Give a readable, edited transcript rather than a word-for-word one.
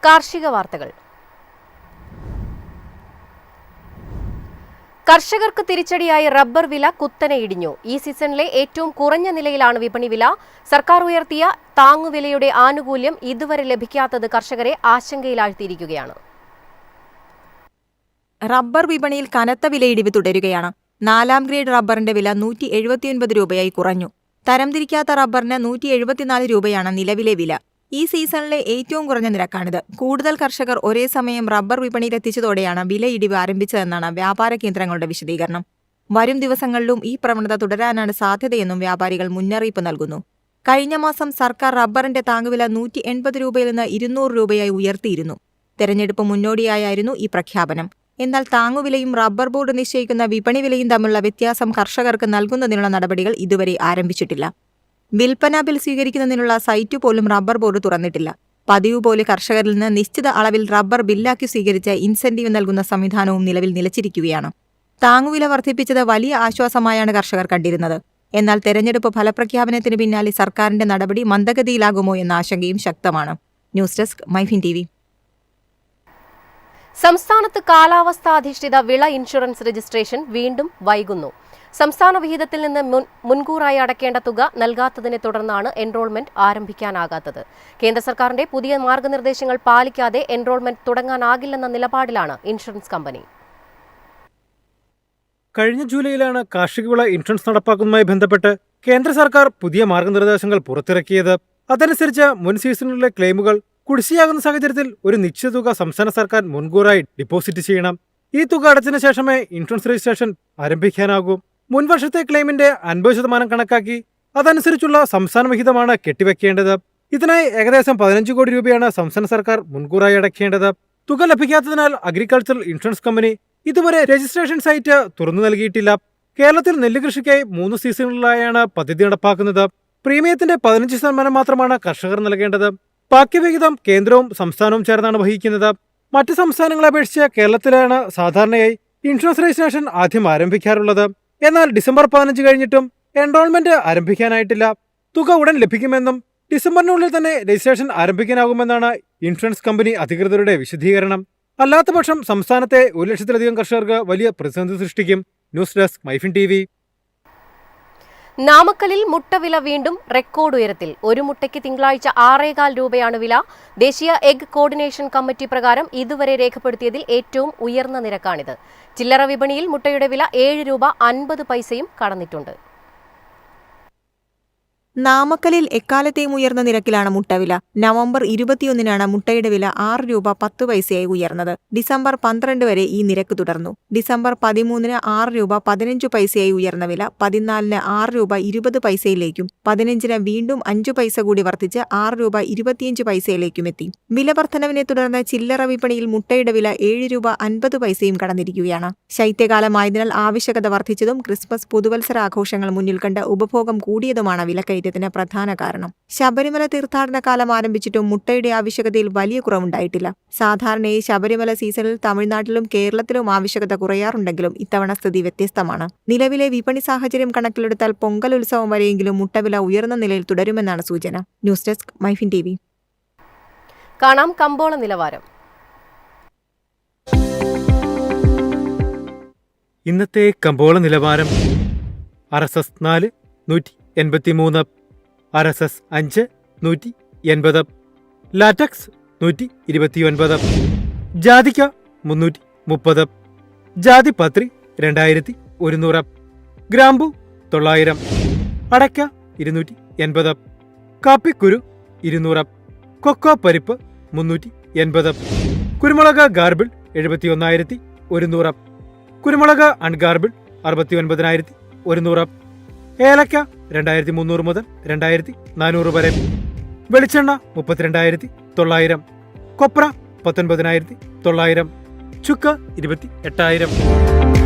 കാർഷിക വാർത്തകൾ. കർഷകർക്ക് തിരിച്ചടിയായി റബ്ബർ വില കുത്തനെ ഇടിഞ്ഞു. ഈ സീസണിലെ ഏറ്റവും കുറഞ്ഞ നിലയിലാണ് വിപണി വില. സർക്കാർ ഉയർത്തിയ താങ്ങുവിലയുടെ ആനുകൂല്യം ഇതുവരെ ലഭിക്കാത്തത് കർഷകരെ ആശങ്കയിലാഴ്ത്തിയിരിക്കുകയാണ്. റബ്ബർ വിപണിയിൽ കനത്ത വിലയിടിവ് തുടരുകയാണ്. 4ാം ഗ്രേഡ് റബ്ബറിന്റെ വില 179 രൂപയായി കുറഞ്ഞു. തരംതിരിക്കാത്ത റബ്ബറിന് 174 രൂപയാണ് നിലവിലെ വില. ഈ സീസണിലെ ഏറ്റവും കുറഞ്ഞ നിരക്കാണിത്. കൂടുതൽ കർഷകർ ഒരേ സമയം റബ്ബർ വിപണിയിലെത്തിച്ചതോടെയാണ് വിലയിടിവ് ആരംഭിച്ചതെന്നാണ് വ്യാപാര കേന്ദ്രങ്ങളുടെ വിശദീകരണം. വരും ദിവസങ്ങളിലും ഈ പ്രവണത തുടരാനാണ് സാധ്യതയെന്നും വ്യാപാരികൾ മുന്നറിയിപ്പ് നൽകുന്നു. കഴിഞ്ഞ മാസം സർക്കാർ റബ്ബറിന്റെ താങ്ങുവില 180 രൂപയിൽ നിന്ന് 200 രൂപയായി ഉയർത്തിയിരുന്നു. തെരഞ്ഞെടുപ്പ് മുന്നോടിയായിരുന്നു ഈ പ്രഖ്യാപനം. എന്നാൽ താങ്ങുവിലയും റബ്ബർ ബോർഡ് നിശ്ചയിക്കുന്ന വിപണി വിലയും തമ്മിലുള്ള വ്യത്യാസം കർഷകർക്ക് നൽകുന്നതിനുള്ള നടപടികൾ ഇതുവരെ ആരംഭിച്ചിട്ടില്ല. വിൽപ്പന ബിൽ സ്വീകരിക്കുന്നതിനുള്ള സൈറ്റ് പോലും റബ്ബർ ബോർഡ് തുറന്നിട്ടില്ല. പതിവ് പോലെ കർഷകരിൽ നിന്ന് നിശ്ചിത അളവിൽ റബ്ബർ ബില്ലാക്കി സ്വീകരിച്ച ഇൻസെന്റീവ് നൽകുന്ന സംവിധാനവും നിലവിൽ നിലച്ചിരിക്കുകയാണ്. താങ്ങുവില വർദ്ധിപ്പിച്ചത് വലിയ ആശ്വാസമായാണ് കർഷകർ കണ്ടിരുന്നത്. എന്നാൽ തെരഞ്ഞെടുപ്പ് ഫലപ്രഖ്യാപനത്തിന് പിന്നാലെ സർക്കാരിന്റെ നടപടി മന്ദഗതിയിലാകുമോ എന്ന ആശങ്കയും ശക്തമാണ്. News desk MyFin TV. സംസ്ഥാനത്ത് കാലാവസ്ഥാധിഷ്ഠിത വിള ഇൻഷുറൻസ് രജിസ്ട്രേഷൻ വീണ്ടും വൈകുന്നു. സംസ്ഥാന വിഹിതത്തിൽ നിന്ന് മുൻകൂറായി അടയ്ക്കേണ്ട തുക നൽകാത്തതിനെ തുടർന്നാണ് എൻറോൾമെന്റ് ആരംഭിക്കാനാകാത്തത്. കേന്ദ്ര സർക്കാരിന്റെ പുതിയ മാർഗനിർദ്ദേശങ്ങൾ പാലിക്കാതെ എൻറോൾമെന്റ് തുടങ്ങാനാകില്ലെന്ന നിലപാടിലാണ് ഇൻഷുറൻസ് കമ്പനി. കഴിഞ്ഞ ജൂലൈയിലാണ് കാർഷിക വിള ഇൻഷുറൻസ് നടപ്പാക്കുന്നതുമായി ബന്ധപ്പെട്ട് കേന്ദ്ര സർക്കാർ പുതിയ മാർഗനിർദ്ദേശങ്ങൾ പുറത്തിറക്കിയത്. അതനുസരിച്ച് മുൻ സീസണിലെ ക്ലെയിമുകൾ കുടിശ്ശികയാകുന്ന സാഹചര്യത്തിൽ ഒരു നിശ്ചിത തുക സംസ്ഥാന സർക്കാർ മുൻകൂറായി ഡിപ്പോസിറ്റ് ചെയ്യണം. ഈ തുക അടച്ചതിനു ശേഷമേ ഇൻഷുറൻസ് രജിസ്ട്രേഷൻ ആരംഭിക്കാനാകൂ. മുൻവർഷത്തെ ക്ലെയിമിന്റെ 50% കണക്കാക്കി അതനുസരിച്ചുള്ള സംസ്ഥാന വിഹിതമാണ് കെട്ടിവെക്കേണ്ടത്. ഇതിനായി ഏകദേശം 15 കോടി രൂപയാണ് സംസ്ഥാന സർക്കാർ മുൻകൂറായി അടയ്ക്കേണ്ടത്. തുക ലഭിക്കാത്തതിനാൽ അഗ്രികൾച്ചറൽ ഇൻഷുറൻസ് കമ്പനി ഇതുവരെ രജിസ്ട്രേഷൻ സൈറ്റ് തുറന്നു നൽകിയിട്ടില്ല. കേരളത്തിൽ നെല്ല് കൃഷിക്കായി 3 സീസണുകളിലായാണ് പദ്ധതി നടപ്പാക്കുന്നത്. പ്രീമിയത്തിന്റെ 15% മാത്രമാണ് കർഷകർ നൽകേണ്ടത്. ബാക്കി വിഹിതം കേന്ദ്രവും സംസ്ഥാനവും ചേർന്നാണ് വഹിക്കുന്നത്. മറ്റ് സംസ്ഥാനങ്ങളെ അപേക്ഷിച്ച് കേരളത്തിലാണ് സാധാരണയായി ഇൻഷുറൻസ് രജിസ്ട്രേഷൻ ആദ്യം ആരംഭിക്കാറുള്ളത്. എന്നാൽ ഡിസംബർ 15 കഴിഞ്ഞിട്ടും എൻറോൾമെന്റ് ആരംഭിക്കാനായിട്ടില്ല. തുക ഉടൻ ലഭിക്കുമെന്നും ഡിസംബറിനുള്ളിൽ തന്നെ രജിസ്ട്രേഷൻ ആരംഭിക്കാനാകുമെന്നാണ് ഇൻഷുറൻസ് കമ്പനി അധികൃതരുടെ വിശദീകരണം. അല്ലാത്തപക്ഷം സംസ്ഥാനത്തെ 1 ലക്ഷത്തിലധികം കർഷകർക്ക് വലിയ പ്രതിസന്ധി സൃഷ്ടിക്കും. News desk MyFin TV. നാമക്കലിൽ മുട്ടവില വീണ്ടും റെക്കോർഡ് ഉയരത്തിൽ. ഒരു മുട്ടയ്ക്ക് തിങ്കളാഴ്ച 6.25 രൂപയാണ് വില. ദേശീയ എഗ് കോർഡിനേഷൻ കമ്മിറ്റി പ്രകാരം ഇതുവരെ രേഖപ്പെടുത്തിയതിൽ ഏറ്റവും ഉയർന്ന നിരക്കാണിത്. ചില്ലറ വിപണിയിൽ മുട്ടയുടെ വില 7 രൂപ 50 പൈസയും കടന്നിട്ടുണ്ട്. നാമക്കലിൽ എക്കാലത്തെയും ഉയർന്ന നിരക്കിലാണ് മുട്ടവില. നവംബർ 21-നാണ് മുട്ടയുടെ വില 6 രൂപ 10 പൈസയായി ഉയർന്നത്. ഡിസംബർ 12 വരെ ഈ നിരക്ക് തുടർന്നു. ഡിസംബർ 13-ന് 6 രൂപ 15 പൈസയായി ഉയർന്ന വില 14-ന് 6 രൂപ 20 പൈസയിലേക്കും 15-ന് വീണ്ടും 5 പൈസ കൂടി വർദ്ധിച്ച് 6 രൂപ 25 പൈസയിലേക്കും എത്തി. വില വർധനവിനെ തുടർന്ന് ചില്ലറ വിപണിയിൽ മുട്ടയുടെ വില 7 രൂപ 50 പൈസയും കടന്നിരിക്കുകയാണ്. ശൈത്യകാലമായതിനാൽ ആവശ്യകത വർദ്ധിച്ചതും ക്രിസ്മസ് പുതുവത്സര ആഘോഷങ്ങൾ മുന്നിൽ കണ്ട് ഉപഭോഗം കൂടിയതുമാണ് വിലക്കയറ്റത്തിന് പ്രധാന കാരണം. ശബരിമല തീർത്ഥാടന കാലം ആരംഭിച്ചിട്ടും മുട്ടയുടെ ആവശ്യകതയിൽ വലിയ കുറവുണ്ടായിട്ടില്ല. സാധാരണയായി ശബരിമല സീസണിൽ തമിഴ്നാട്ടിലും കേരളത്തിലും ആവശ്യകത കുറയാറുണ്ടെങ്കിലും ഇത്തവണ സ്ഥിതി വ്യത്യസ്തമാണ്. നിലവിലെ വിപണി സാഹചര്യം കണക്കിലെടുത്താൽ പൊങ്കൽ ഉത്സവം വരെയെങ്കിലും മുട്ടവില ഉയർന്ന നിലയിൽ തുടരുമെന്നാണ് സൂചന. News desk MyFin TV. കാണാം കമ്പോള നിലവാരം. ഇന്നത്തെ കമ്പോള നിലവാരം. RSS 4 183, RSS 5 180, ലാറ്റക്സ് 129, ജാതിക്ക 330, ജാതിപത്രി 2100, ഗ്രാമ്പു 900, അടയ്ക്ക 280, കാപ്പിക്കുരു 200, കൊക്കോ പരിപ്പ് 380, കുരുമുളക് ഗാർബിൾ 71,100, കുരുമുളക് അൺഗാർബിൾ 69,100, ഏലക്ക 2,300 മുതൽ 2,400 വരെ, വെളിച്ചെണ്ണ 32,900, കൊപ്ര 19,900, ചുക്ക് 28,000.